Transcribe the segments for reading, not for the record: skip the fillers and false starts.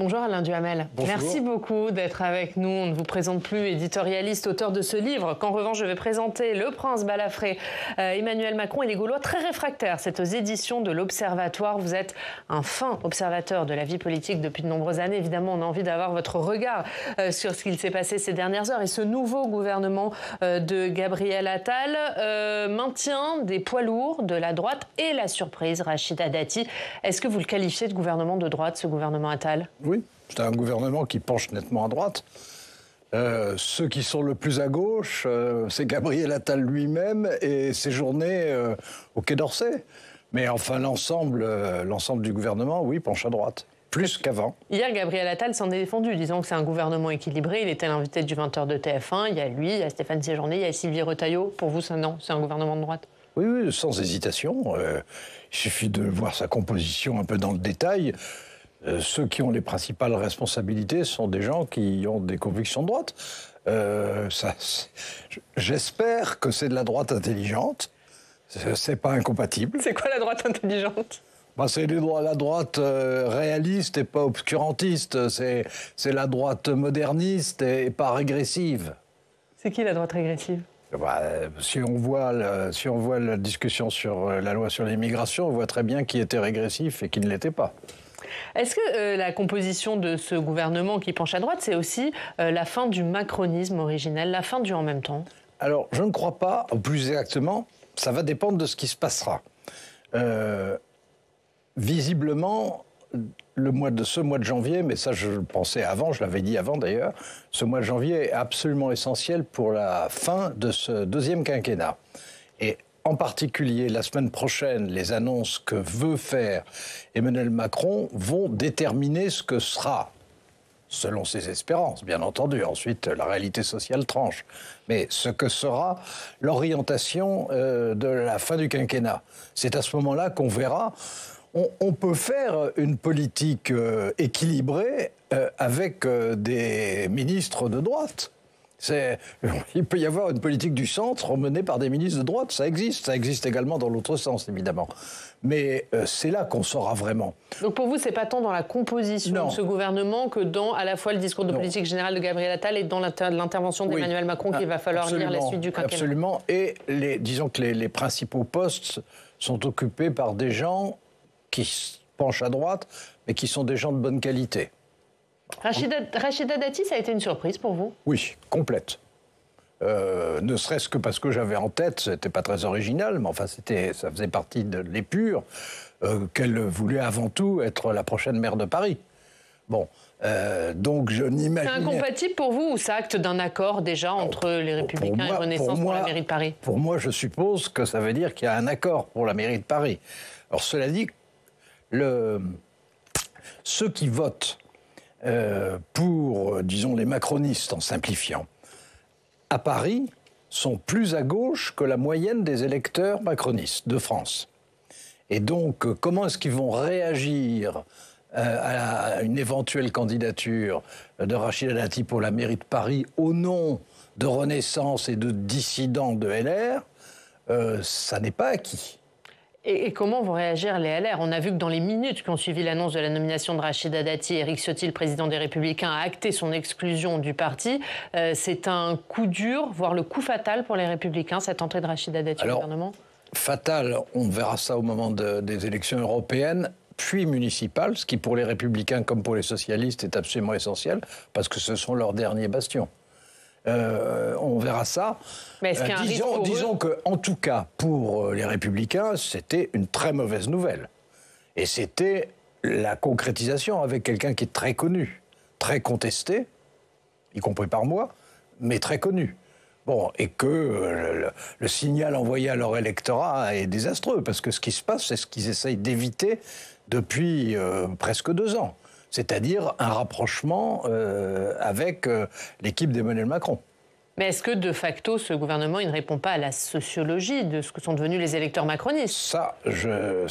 Bonjour Alain Duhamel. Bonjour. Merci beaucoup d'être avec nous. On ne vous présente plus, éditorialiste, auteur de ce livre qu'en revanche je vais présenter, Le Prince Balafré, Emmanuel Macron et les Gaulois très réfractaires. C'est aux éditions de l'Observatoire. Vous êtes un fin observateur de la vie politique depuis de nombreuses années. Évidemment, on a envie d'avoir votre regard sur ce qu'il s'est passé ces dernières heures. Et ce nouveau gouvernement de Gabriel Attal maintient des poids lourds de la droite et la surprise, Rachida Dati. Est-ce que vous le qualifiez de gouvernement de droite, ce gouvernement Attal ? Oui, c'est un gouvernement qui penche nettement à droite. Ceux qui sont le plus à gauche, c'est Gabriel Attal lui-même et ses journées au Quai d'Orsay. Mais enfin, l'ensemble du gouvernement, oui, penche à droite. Plus qu'avant. Hier, Gabriel Attal s'en est défendu, disant que c'est un gouvernement équilibré. Il était l'invité du 20h de TF1. Il y a lui, il y a Stéphane Séjourné, il y a Sylvie Retailleau. Pour vous, ça, non, c'est un gouvernement de droite? Oui, oui, sans hésitation. Il suffit de voir sa composition un peu dans le détail. Ceux qui ont les principales responsabilités sont des gens qui ont des convictions de droite. J'espère que c'est de la droite intelligente. C'est pas incompatible. C'est quoi la droite intelligente ? C'est la droite réaliste et pas obscurantiste. C'est la droite moderniste et pas régressive. C'est qui la droite régressive ? Si on voit la discussion sur la loi sur l'immigration, on voit très bien qui était régressif et qui ne l'était pas. Est-ce que la composition de ce gouvernement qui penche à droite, c'est aussi la fin du macronisme originel, la fin du en même temps ? Alors, je ne crois pas, ou plus exactement, ça va dépendre de ce qui se passera. Visiblement, ce mois de janvier, mais ça je le pensais avant, je l'avais dit avant d'ailleurs, ce mois de janvier est absolument essentiel pour la fin de ce deuxième quinquennat. Et en particulier, la semaine prochaine, les annonces que veut faire Emmanuel Macron vont déterminer ce que sera, selon ses espérances, bien entendu. Ensuite, la réalité sociale tranche. Mais ce que sera l'orientation de la fin du quinquennat. C'est à ce moment-là qu'on verra. On peut faire une politique équilibrée avec des ministres de droite. Il peut y avoir une politique du centre menée par des ministres de droite, ça existe. Ça existe également dans l'autre sens, évidemment. Mais c'est là qu'on saura vraiment. Donc pour vous, c'est pas tant dans la composition de ce gouvernement que dans à la fois le discours de politique générale de Gabriel Attal et dans l'intervention d'Emmanuel Macron qu'il va falloir lire la suite du quinquennat. Absolument. Et disons que les principaux postes sont occupés par des gens qui penchent à droite, mais qui sont des gens de bonne qualité. Rachida Dati, ça a été une surprise pour vous ? Oui, complète. Ne serait-ce que parce que j'avais en tête, c'était pas très original, mais enfin ça faisait partie de l'épure, qu'elle voulait avant tout être la prochaine maire de Paris. Bon, donc je n'imaginais... C'est incompatible pour vous ou ça acte d'un accord déjà entre les Républicains et Renaissance pour la mairie de Paris ? Pour moi, je suppose que ça veut dire qu'il y a un accord pour la mairie de Paris. Alors cela dit, ceux qui votent pour, disons, les macronistes, en simplifiant, à Paris, sont plus à gauche que la moyenne des électeurs macronistes de France. Et donc, comment est-ce qu'ils vont réagir à une éventuelle candidature de Rachida Dati pour la mairie de Paris au nom de Renaissance et de dissidents de LR, ça n'est pas acquis. Et comment vont réagir les LR ? On a vu que dans les minutes qui ont suivi l'annonce de la nomination de Rachida Dati, Éric Ciotti, le président des Républicains, a acté son exclusion du parti. C'est un coup dur, voire le coup fatal pour les Républicains, cette entrée de Rachida Dati au gouvernement ? Fatal, on verra ça au moment des élections européennes, puis municipales, ce qui pour les Républicains comme pour les socialistes est absolument essentiel, parce que ce sont leurs derniers bastions. On verra ça. Mais est-ce qu'il y a un risque pour disons qu'en tout cas, pour les Républicains, c'était une très mauvaise nouvelle. Et c'était la concrétisation avec quelqu'un qui est très connu, très contesté, y compris par moi, mais très connu. Bon, et que le signal envoyé à leur électorat est désastreux, parce que ce qui se passe, c'est ce qu'ils essayent d'éviter depuis presque 2 ans. C'est-à-dire un rapprochement avec l'équipe d'Emmanuel Macron. Mais est-ce que, de facto, ce gouvernement il ne répond pas à la sociologie de ce que sont devenus les électeurs macronistes ? Ça, je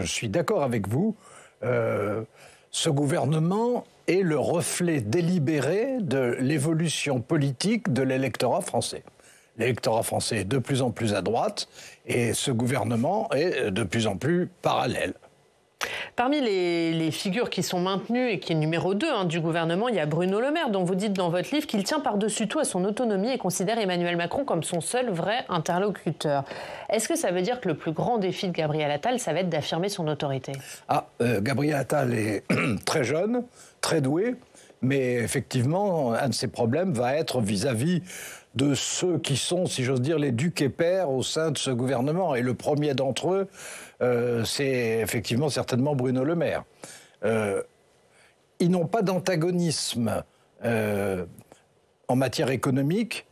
suis d'accord avec vous. Ce gouvernement est le reflet délibéré de l'évolution politique de l'électorat français. L'électorat français est de plus en plus à droite et ce gouvernement est de plus en plus parallèle. Parmi les figures qui sont maintenues et qui est numéro 2 du gouvernement, il y a Bruno Le Maire, dont vous dites dans votre livre qu'il tient par-dessus tout à son autonomie et considère Emmanuel Macron comme son seul vrai interlocuteur. Est-ce que ça veut dire que le plus grand défi de Gabriel Attal, ça va être d'affirmer son autorité? Gabriel Attal est très jeune, très doué, mais effectivement, un de ses problèmes va être vis-à-vis de ceux qui sont, si j'ose dire, les ducs et pairs au sein de ce gouvernement. Et le premier d'entre eux, c'est effectivement certainement Bruno Le Maire. Ils n'ont pas d'antagonisme en matière économique.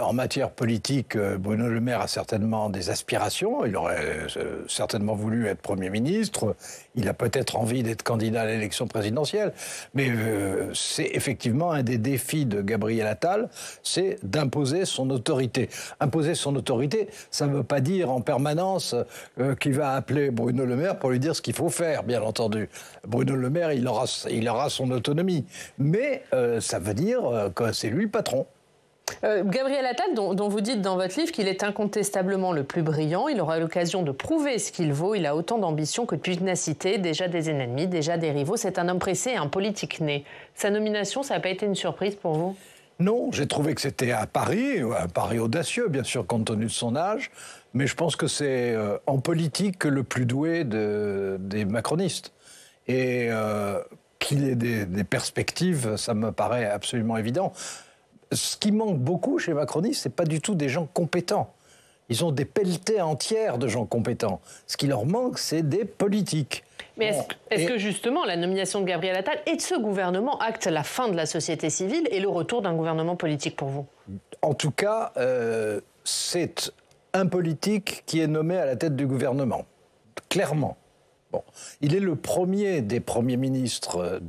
En matière politique, Bruno Le Maire a certainement des aspirations. Il aurait certainement voulu être Premier ministre. Il a peut-être envie d'être candidat à l'élection présidentielle. Mais c'est effectivement un des défis de Gabriel Attal, c'est d'imposer son autorité. Imposer son autorité, ça ne veut pas dire en permanence qu'il va appeler Bruno Le Maire pour lui dire ce qu'il faut faire, bien entendu. Bruno Le Maire, il aura son autonomie. Mais ça veut dire que c'est lui le patron. Gabriel Attal, dont vous dites dans votre livre qu'il est incontestablement le plus brillant, il aura l'occasion de prouver ce qu'il vaut, il a autant d'ambition que de pugnacité, déjà des ennemis, déjà des rivaux, c'est un homme pressé et un politique né. Sa nomination, ça n'a pas été une surprise pour vous? Non, j'ai trouvé que c'était un pari audacieux, bien sûr, compte tenu de son âge, mais je pense que c'est en politique le plus doué des macronistes. Et qu'il ait des perspectives, ça me paraît absolument évident. Ce qui manque beaucoup chez les macronistes, ce n'est pas du tout des gens compétents. Ils ont des pelletées entières de gens compétents. Ce qui leur manque, c'est des politiques. Mais est-ce que justement la nomination de Gabriel Attal et de ce gouvernement acte la fin de la société civile et le retour d'un gouvernement politique pour vous? En tout cas, c'est un politique qui est nommé à la tête du gouvernement, clairement. Bon. Il est le premier des premiers ministres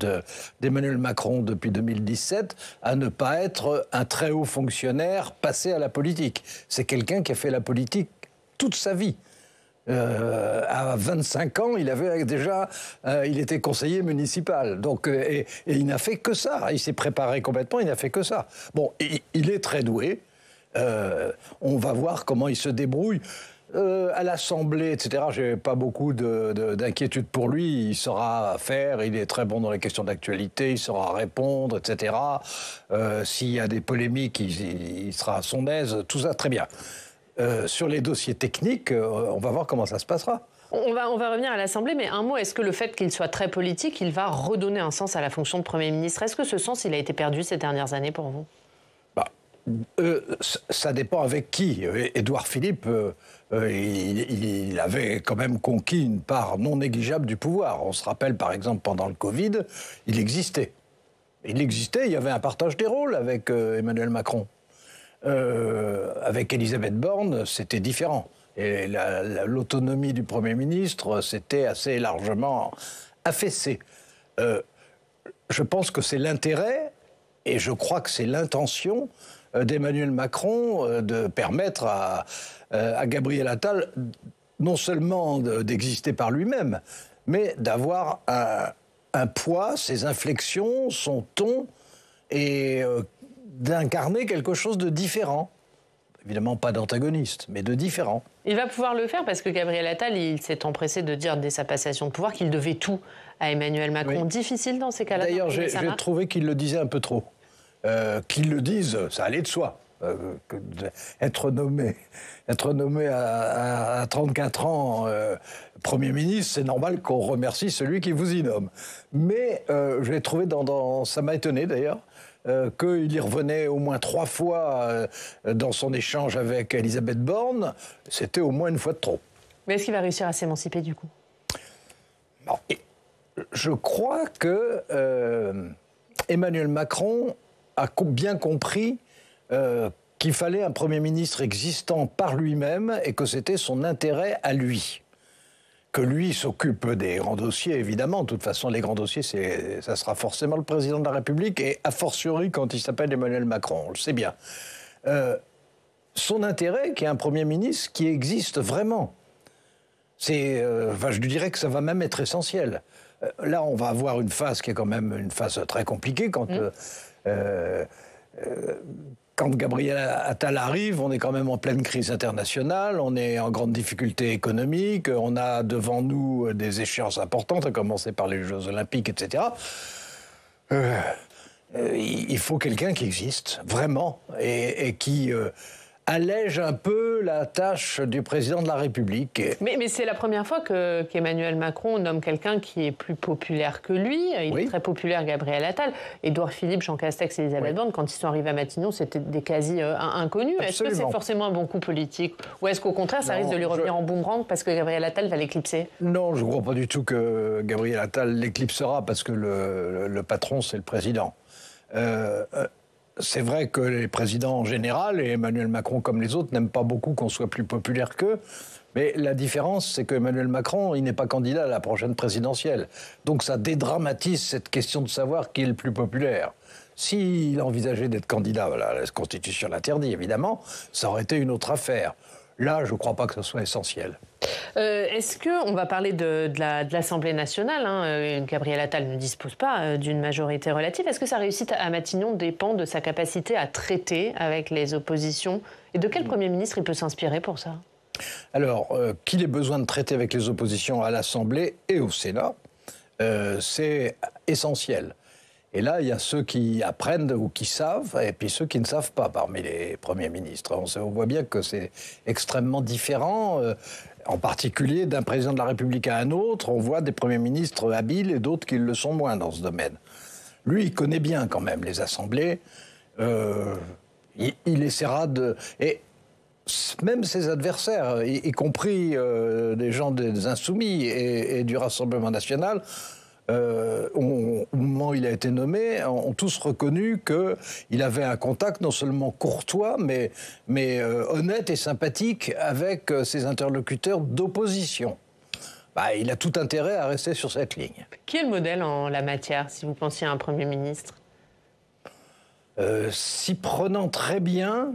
d'Emmanuel Macron depuis 2017 à ne pas être un très haut fonctionnaire passé à la politique. C'est quelqu'un qui a fait la politique toute sa vie. À 25 ans, il était conseiller municipal. Donc, et il n'a fait que ça. Il s'est préparé complètement, il n'a fait que ça. Bon, il est très doué. On va voir comment il se débrouille. À l'Assemblée, etc., j'ai pas beaucoup d'inquiétude pour lui. Il saura faire, il est très bon dans les questions d'actualité, il saura répondre, etc. S'il y a des polémiques, il sera à son aise, tout ça, très bien. Sur les dossiers techniques, on va voir comment ça se passera. On va revenir à l'Assemblée, mais un mot, est-ce que le fait qu'il soit très politique, il va redonner un sens à la fonction de Premier ministre? Est-ce que ce sens, il a été perdu ces dernières années pour vous? Ça dépend avec qui. Édouard Philippe, il avait quand même conquis une part non négligeable du pouvoir. On se rappelle, par exemple, pendant le Covid, il existait. Il y avait un partage des rôles avec Emmanuel Macron. Avec Elisabeth Borne, c'était différent. Et l'autonomie du Premier ministre, c'était assez largement affaissé. Je pense que c'est l'intérêt, et je crois que c'est l'intention d'Emmanuel Macron de permettre à Gabriel Attal non seulement d'exister par lui-même, mais d'avoir un poids, ses inflexions, son ton, et d'incarner quelque chose de différent. Évidemment pas d'antagoniste, mais de différent. Il va pouvoir le faire parce que Gabriel Attal, il s'est empressé de dire dès sa passation de pouvoir qu'il devait tout à Emmanuel Macron. Oui. Difficile dans ces cas-là. D'ailleurs, j'ai trouvé qu'il le disait un peu trop. Qu'ils le disent, ça allait de soi. Être nommé à 34 ans Premier ministre, c'est normal qu'on remercie celui qui vous y nomme. Mais je l'ai trouvé ça m'a étonné d'ailleurs, qu'il y revenait au moins 3 fois dans son échange avec Elisabeth Borne. C'était au moins une fois de trop. Mais est-ce qu'il va réussir à s'émanciper du coup? Non, je crois que Emmanuel Macron a bien compris qu'il fallait un Premier ministre existant par lui-même et que c'était son intérêt à lui. Que lui s'occupe des grands dossiers, évidemment. De toute façon, les grands dossiers, ça sera forcément le président de la République, et a fortiori quand il s'appelle Emmanuel Macron, on le sait bien. Son intérêt, qui est un Premier ministre qui existe vraiment. Je dirais que ça va même être essentiel. Là, on va avoir une phase qui est quand même une phase très compliquée quand quand Gabriel Attal arrive, on est quand même en pleine crise internationale, on est en grande difficulté économique, on a devant nous des échéances importantes, à commencer par les Jeux Olympiques, etc. Il faut quelqu'un qui existe, vraiment, et qui allège un peu la tâche du président de la République. Mais c'est la première fois qu'Emmanuel Macron nomme quelqu'un qui est plus populaire que lui. Il est très populaire, Gabriel Attal. Édouard Philippe, Jean Castex et Elisabeth Borne, quand ils sont arrivés à Matignon, c'était des quasi inconnus. Est-ce que c'est forcément un bon coup politique? Ou est-ce qu'au contraire, ça risque de lui revenir en boomerang parce que Gabriel Attal va l'éclipser? Non, je ne crois pas du tout que Gabriel Attal l'éclipsera parce que le patron, c'est le président. C'est vrai que les présidents en général, et Emmanuel Macron comme les autres, n'aiment pas beaucoup qu'on soit plus populaire qu'eux. Mais la différence, c'est qu'Emmanuel Macron, il n'est pas candidat à la prochaine présidentielle. Donc ça dédramatise cette question de savoir qui est le plus populaire. S'il envisageait d'être candidat, voilà, la Constitution l'interdit évidemment, ça aurait été une autre affaire. Là, je ne crois pas que ce soit essentiel. Est-ce qu'on va parler de l'Assemblée nationale, hein, Gabriel Attal ne dispose pas d'une majorité relative. Est-ce que sa réussite à Matignon dépend de sa capacité à traiter avec les oppositions? Et de quel Premier ministre il peut s'inspirer pour ça? Alors, qu'il ait besoin de traiter avec les oppositions à l'Assemblée et au Sénat, c'est essentiel. Et là, il y a ceux qui apprennent ou qui savent, et puis ceux qui ne savent pas parmi les premiers ministres. On voit bien que c'est extrêmement différent, en particulier d'un président de la République à un autre. On voit des premiers ministres habiles et d'autres qui le sont moins dans ce domaine. Lui, il connaît bien quand même les assemblées. Il essaiera de... Et même ses adversaires, y compris des gens des Insoumis et du Rassemblement national, au moment où il a été nommé, ont tous reconnu qu'il avait un contact non seulement courtois, mais honnête et sympathique avec ses interlocuteurs d'opposition. Bah, il a tout intérêt à rester sur cette ligne. Qui est le modèle en la matière, si vous pensiez à un Premier ministre? S'y prenant très bien,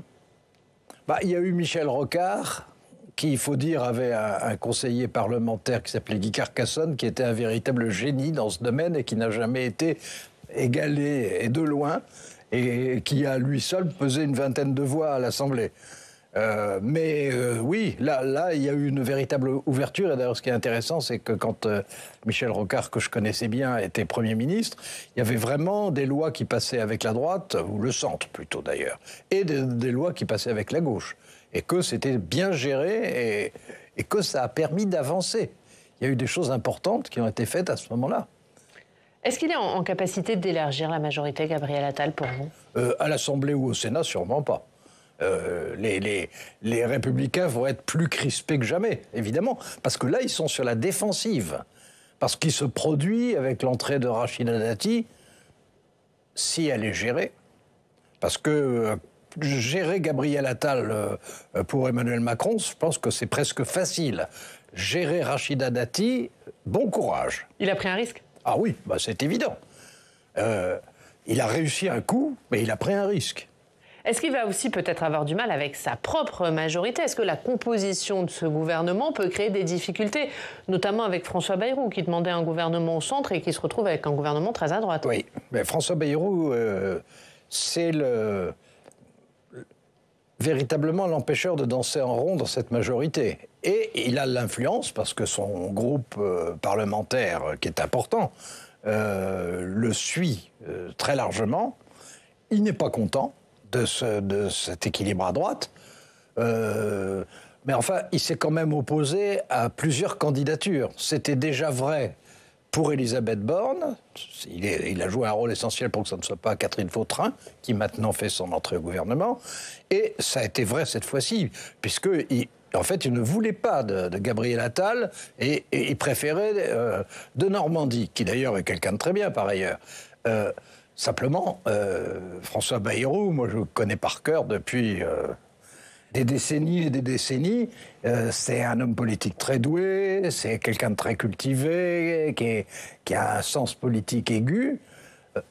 bah, il y a eu Michel Rocard, qui, il faut dire, avait un conseiller parlementaire qui s'appelait Guy Carcassonne, qui était un véritable génie dans ce domaine et qui n'a jamais été égalé, et de loin, et qui a lui seul pesé une vingtaine de voix à l'Assemblée. Oui, là, il y a eu une véritable ouverture. Et d'ailleurs, ce qui est intéressant, c'est que quand Michel Rocard, que je connaissais bien, était Premier ministre, il y avait vraiment des lois qui passaient avec la droite, ou le centre plutôt d'ailleurs, et des lois qui passaient avec la gauche. Et que c'était bien géré et que ça a permis d'avancer. Il y a eu des choses importantes qui ont été faites à ce moment-là. Est-ce qu'il est en capacité d'élargir la majorité, Gabriel Attal, pour vous? À l'Assemblée ou au Sénat, sûrement pas. Les Républicains vont être plus crispés que jamais, évidemment, parce que là, ils sont sur la défensive. Parce qu'il se produit, avec l'entrée de Rachida Dati, si elle est gérée, parce que gérer Gabriel Attal pour Emmanuel Macron, je pense que c'est presque facile. Gérer Rachida Dati, bon courage. Il a pris un risque? Ah oui, bah c'est évident. Il a réussi un coup, mais il a pris un risque. Est-ce qu'il va aussi peut-être avoir du mal avec sa propre majorité? Est-ce que la composition de ce gouvernement peut créer des difficultés, notamment avec François Bayrou, qui demandait un gouvernement au centre et qui se retrouve avec un gouvernement très à droite? Oui, mais François Bayrou, c'est véritablement l'empêcheur de danser en rond dans cette majorité. Et il a l'influence, parce que son groupe parlementaire, qui est important, le suit très largement. Il n'est pas content de cet équilibre à droite. Mais enfin, il s'est quand même opposé à plusieurs candidatures. C'était déjà vrai pour Elisabeth Borne. Il a joué un rôle essentiel pour que ce ne soit pas Catherine Vautrin, qui maintenant fait son entrée au gouvernement. Et ça a été vrai cette fois-ci, en fait, il ne voulait pas de Gabriel Attal et il préférait de Normandie, qui d'ailleurs est quelqu'un de très bien par ailleurs. Simplement, François Bayrou, moi je le connais par cœur depuis des décennies et des décennies. C'est un homme politique très doué, c'est quelqu'un de très cultivé, qui a un sens politique aigu.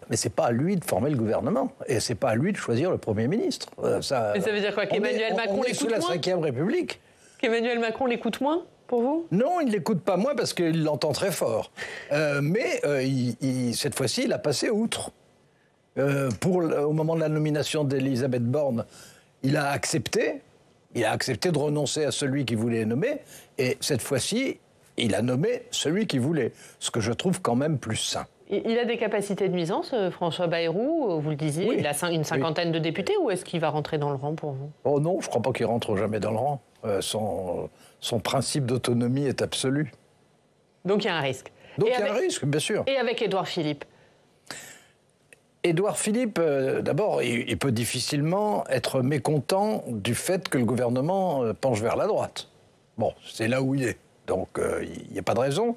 Mais c'est pas à lui de former le gouvernement. Et c'est pas à lui de choisir le Premier ministre. Mais ça veut dire quoi, qu'Emmanuel Macron l'écoute moins? On est sous la Ve République. Qu'Emmanuel Macron l'écoute moins, pour vous? Non, il ne l'écoute pas moins parce qu'il l'entend très fort. Mais cette fois-ci, il a passé outre. Au moment de la nomination d'Elisabeth Borne, il a accepté de renoncer à celui qui voulait nommer, et cette fois-ci, il a nommé celui qu'il voulait, ce que je trouve quand même plus sain. Il a des capacités de nuisance, François Bayrou, vous le disiez, oui. Il a une cinquantaine de députés, ou est-ce qu'il va rentrer dans le rang pour vous? Oh non, je ne crois pas qu'il rentre jamais dans le rang. Son principe d'autonomie est absolu. Donc il y a un risque. Donc il y a un risque, bien sûr. Et avec Édouard Philippe? Édouard Philippe, d'abord, il peut difficilement être mécontent du fait que le gouvernement penche vers la droite. Bon, c'est là où il est. Donc, il n'y a pas de raison.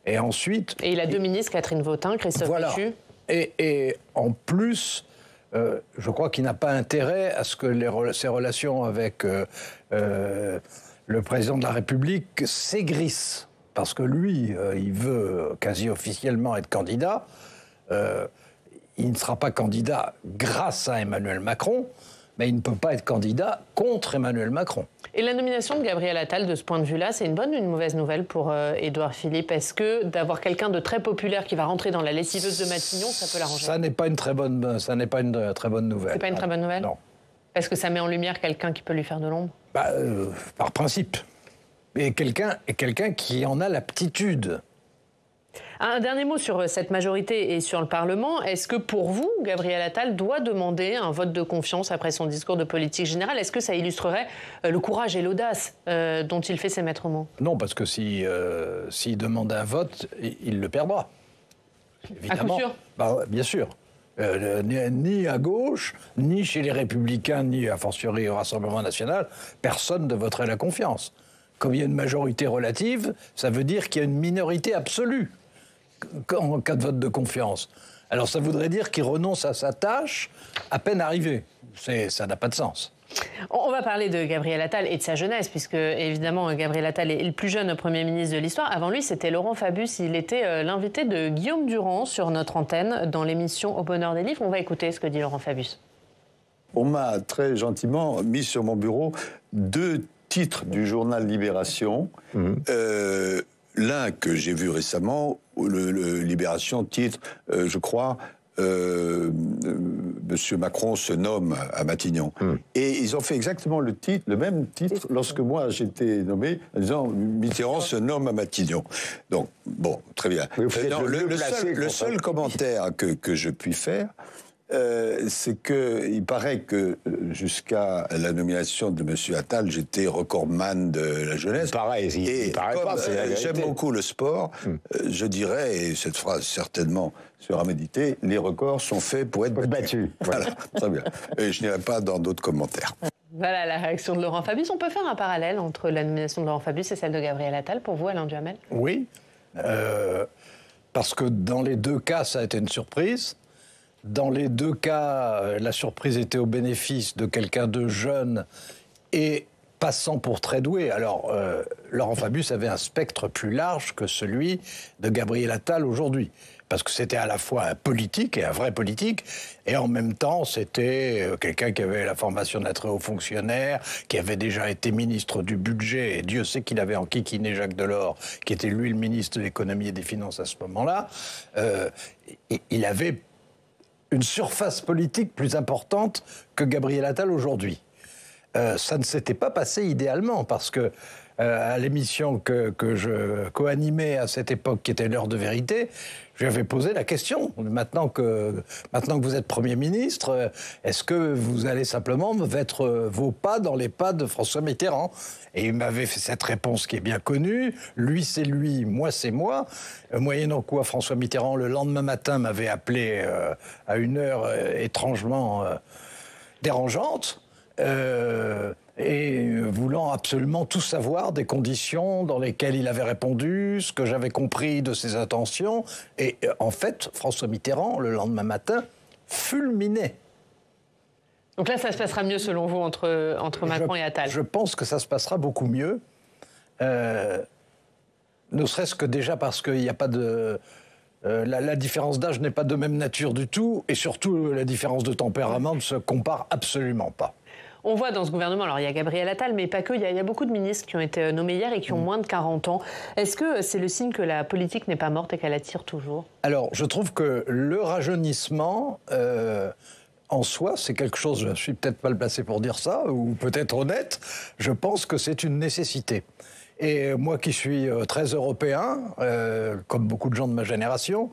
Et ensuite... Et il a deux ministres, Catherine Vautrin, Christophe Béchu. Et en plus, je crois qu'il n'a pas intérêt à ce que ses relations avec le président de la République s'aigrissent. Parce que lui, il veut quasi officiellement être candidat. Il ne sera pas candidat grâce à Emmanuel Macron, mais il ne peut pas être candidat contre Emmanuel Macron. Et la nomination de Gabriel Attal, de ce point de vue-là, c'est une bonne ou une mauvaise nouvelle pour Édouard Philippe? Est-ce que d'avoir quelqu'un de très populaire qui va rentrer dans la lessiveuse de Matignon, ça peut l'arranger? Ça n'est pas une très bonne nouvelle. C'est pas une très bonne nouvelle? Non. Est-ce que ça met en lumière quelqu'un qui peut lui faire de l'ombre? Par principe. Et quelqu'un qui en a l'aptitude. Un dernier mot sur cette majorité et sur le Parlement. Est-ce que pour vous, Gabriel Attal doit demander un vote de confiance après son discours de politique générale? Est-ce que ça illustrerait le courage et l'audace dont il fait ses maîtres mots? Non, parce que s'il demande un vote, il le perdra. Évidemment. À coup sûr? Bien sûr. Ni à gauche, ni chez les Républicains, ni a fortiori au Rassemblement national, personne ne voterait la confiance. Comme il y a une majorité relative, ça veut dire qu'il y a une minorité absolue en cas de vote de confiance. Alors ça voudrait dire qu'il renonce à sa tâche à peine arrivé. Ça n'a pas de sens. On va parler de Gabriel Attal et de sa jeunesse, puisque évidemment Gabriel Attal est le plus jeune Premier ministre de l'histoire. Avant lui, c'était Laurent Fabius. Il était l'invité de Guillaume Durand sur notre antenne dans l'émission Au bonheur des livres. On va écouter ce que dit Laurent Fabius. On m'a très gentiment mis sur mon bureau 2 titres du journal Libération. L'un que j'ai vu récemment, le Libération titre, je crois, Monsieur Macron se nomme à Matignon. Et ils ont fait exactement le même titre, lorsque moi j'étais nommé, en disant Mitterrand se nomme à Matignon. Donc, bon, très bien. Le seul commentaire que je puis faire, c'est qu'il paraît que jusqu'à la nomination de M. Attal, j'étais recordman de la jeunesse. Pareil, il paraît pas, c'est la vérité. J'aime beaucoup le sport, je dirais, et cette phrase certainement sera méditée, les records sont faits pour être battus. Voilà, très bien. Et je n'irai pas dans d'autres commentaires. Voilà la réaction de Laurent Fabius. On peut faire un parallèle entre la nomination de Laurent Fabius et celle de Gabriel Attal, pour vous, Alain Duhamel? Oui, parce que dans les 2 cas, ça a été une surprise. Dans les 2 cas, la surprise était au bénéfice de quelqu'un de jeune et passant pour très doué. Alors, Laurent Fabius avait un spectre plus large que celui de Gabriel Attal aujourd'hui. Parce que c'était à la fois un politique et un vrai politique, et en même temps, c'était quelqu'un qui avait la formation d'un très haut fonctionnaire, qui avait déjà été ministre du budget, et Dieu sait qu'il avait enquiquiné Jacques Delors, qui était lui le ministre de l'économie et des finances à ce moment-là. Il avait une surface politique plus importante que Gabriel Attal aujourd'hui. Ça ne s'était pas passé idéalement, parce que à l'émission que je co-animais à cette époque, qui était l'heure de vérité, je lui avais posé la question. Maintenant que vous êtes Premier ministre, est-ce que vous allez simplement mettre vos pas dans les pas de François Mitterrand? Et il m'avait fait cette réponse qui est bien connue. Lui, c'est lui, moi, c'est moi. Moyennant quoi, François Mitterrand, le lendemain matin, m'avait appelé à une heure étrangement dérangeante. Et voulant absolument tout savoir des conditions dans lesquelles il avait répondu, ce que j'avais compris de ses intentions. Et en fait, François Mitterrand, le lendemain matin, fulminait. Donc là, ça se passera mieux, selon vous, entre Macron et Attal? Je pense que ça se passera beaucoup mieux. Ne serait-ce que déjà parce qu'il n'y a pas de... La différence d'âge n'est pas de même nature du tout. Et surtout, la différence de tempérament ne se compare absolument pas. On voit dans ce gouvernement, alors il y a Gabriel Attal, mais pas que, il y a beaucoup de ministres qui ont été nommés hier et qui ont moins de 40 ans. Est-ce que c'est le signe que la politique n'est pas morte et qu'elle attire toujours? Alors, je trouve que le rajeunissement, en soi, c'est quelque chose, je suis peut-être mal placé pour dire ça, ou peut-être honnête, je pense que c'est une nécessité. Et moi qui suis très européen, comme beaucoup de gens de ma génération,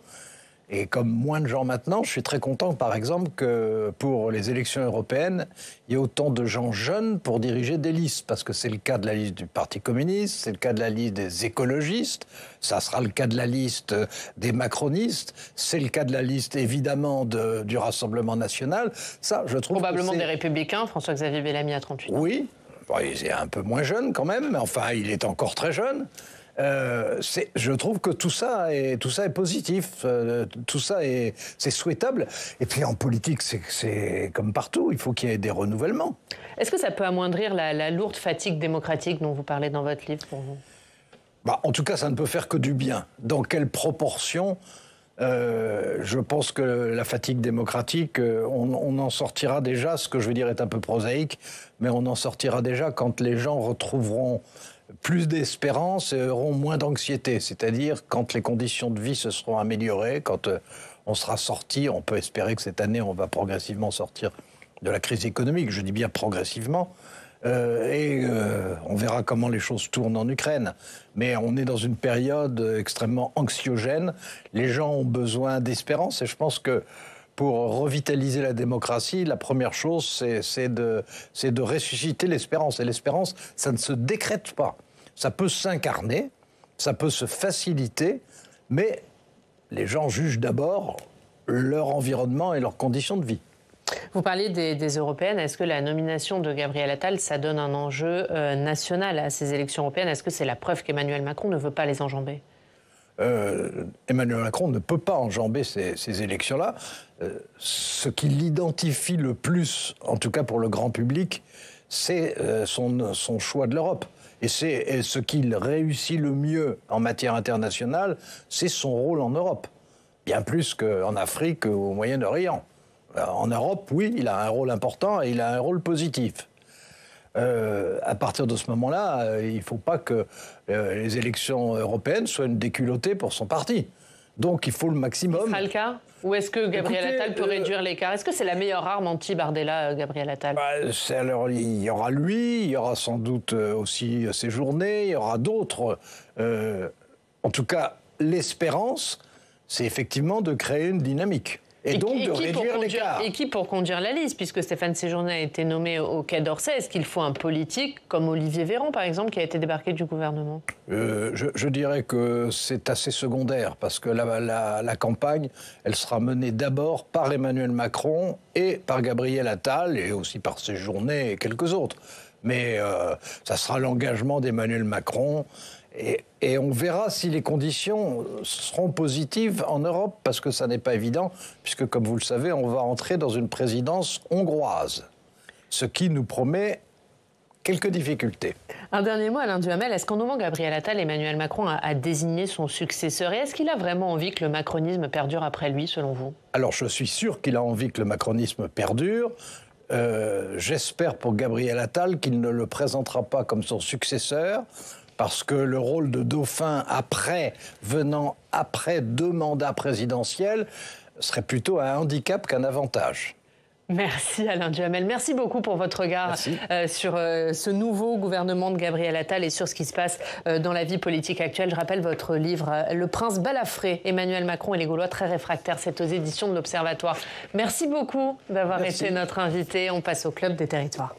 et comme moins de gens maintenant, je suis très content, par exemple, que pour les élections européennes, il y ait autant de gens jeunes pour diriger des listes. Parce que c'est le cas de la liste du Parti communiste, c'est le cas de la liste des écologistes, ça sera le cas de la liste des macronistes, c'est le cas de la liste, évidemment, du Rassemblement national. Ça, je trouve probablement des Républicains, François-Xavier Bellamy à 38 ans. Oui, bon, il est un peu moins jeune quand même, mais enfin, il est encore très jeune. Je trouve que tout ça est positif, tout ça c'est souhaitable. Et puis en politique, c'est comme partout, il faut qu'il y ait des renouvellements. Est-ce que ça peut amoindrir la lourde fatigue démocratique dont vous parlez dans votre livre pour vous? En tout cas, ça ne peut faire que du bien. Dans quelle proportion? Je pense que la fatigue démocratique, on en sortira déjà, ce que je veux dire est un peu prosaïque, mais on en sortira déjà quand les gens retrouveront plus d'espérance et auront moins d'anxiété. C'est-à-dire quand les conditions de vie se seront améliorées, quand on sera sorti, on peut espérer que cette année, on va progressivement sortir de la crise économique, je dis bien progressivement, on verra comment les choses tournent en Ukraine. Mais on est dans une période extrêmement anxiogène. Les gens ont besoin d'espérance et je pense que pour revitaliser la démocratie, la première chose, c'est de ressusciter l'espérance. Et l'espérance, ça ne se décrète pas. Ça peut s'incarner, ça peut se faciliter, mais les gens jugent d'abord leur environnement et leurs conditions de vie. Vous parliez des européennes. Est-ce que la nomination de Gabriel Attal, ça donne un enjeu national à ces élections européennes? Est-ce que c'est la preuve qu'Emmanuel Macron ne veut pas les enjamber? Emmanuel Macron ne peut pas enjamber ces élections-là. Ce qui l'identifie le plus, en tout cas pour le grand public, c'est son choix de l'Europe. Et ce qu'il réussit le mieux en matière internationale, c'est son rôle en Europe. Bien plus qu'en Afrique ou au Moyen-Orient. En Europe, oui, il a un rôle important et il a un rôle positif. À partir de ce moment-là, il ne faut pas que les élections européennes soient une déculottée pour son parti. Donc il faut le maximum. Ce sera le cas? Ou est-ce que Gabriel Attal peut réduire l'écart? Est-ce que c'est la meilleure arme anti-Bardella, Gabriel Attal? Alors, il y aura lui, il y aura sans doute aussi Séjourné, il y aura d'autres. En tout cas, l'espérance, c'est effectivement de créer une dynamique. Et donc de réduire l'écart. Et qui pour conduire la liste, puisque Stéphane Séjourné a été nommé au Quai d'Orsay? Est-ce qu'il faut un politique comme Olivier Véran, par exemple, qui a été débarqué du gouvernement? Je dirais que c'est assez secondaire, parce que la campagne, elle sera menée d'abord par Emmanuel Macron et par Gabriel Attal, et aussi par Séjourné et quelques autres. Mais ça sera l'engagement d'Emmanuel Macron. Et on verra si les conditions seront positives en Europe, parce que ça n'est pas évident, puisque, comme vous le savez, on va entrer dans une présidence hongroise, ce qui nous promet quelques difficultés. Un dernier mot, Alain Duhamel. Est-ce qu'en nommant Gabriel Attal, Emmanuel Macron a désigné son successeur? Et est-ce qu'il a vraiment envie que le macronisme perdure après lui, selon vous? Alors, je suis sûr qu'il a envie que le macronisme perdure. J'espère pour Gabriel Attal qu'il ne le présentera pas comme son successeur, parce que le rôle de dauphin venant après 2 mandats présidentiels serait plutôt un handicap qu'un avantage. Merci Alain Duhamel. Merci beaucoup pour votre regard sur ce nouveau gouvernement de Gabriel Attal et sur ce qui se passe dans la vie politique actuelle. Je rappelle votre livre « Le prince balafré, Emmanuel Macron et les Gaulois très réfractaires ». C'est aux éditions de l'Observatoire. Merci beaucoup d'avoir été notre invité. On passe au Club des Territoires.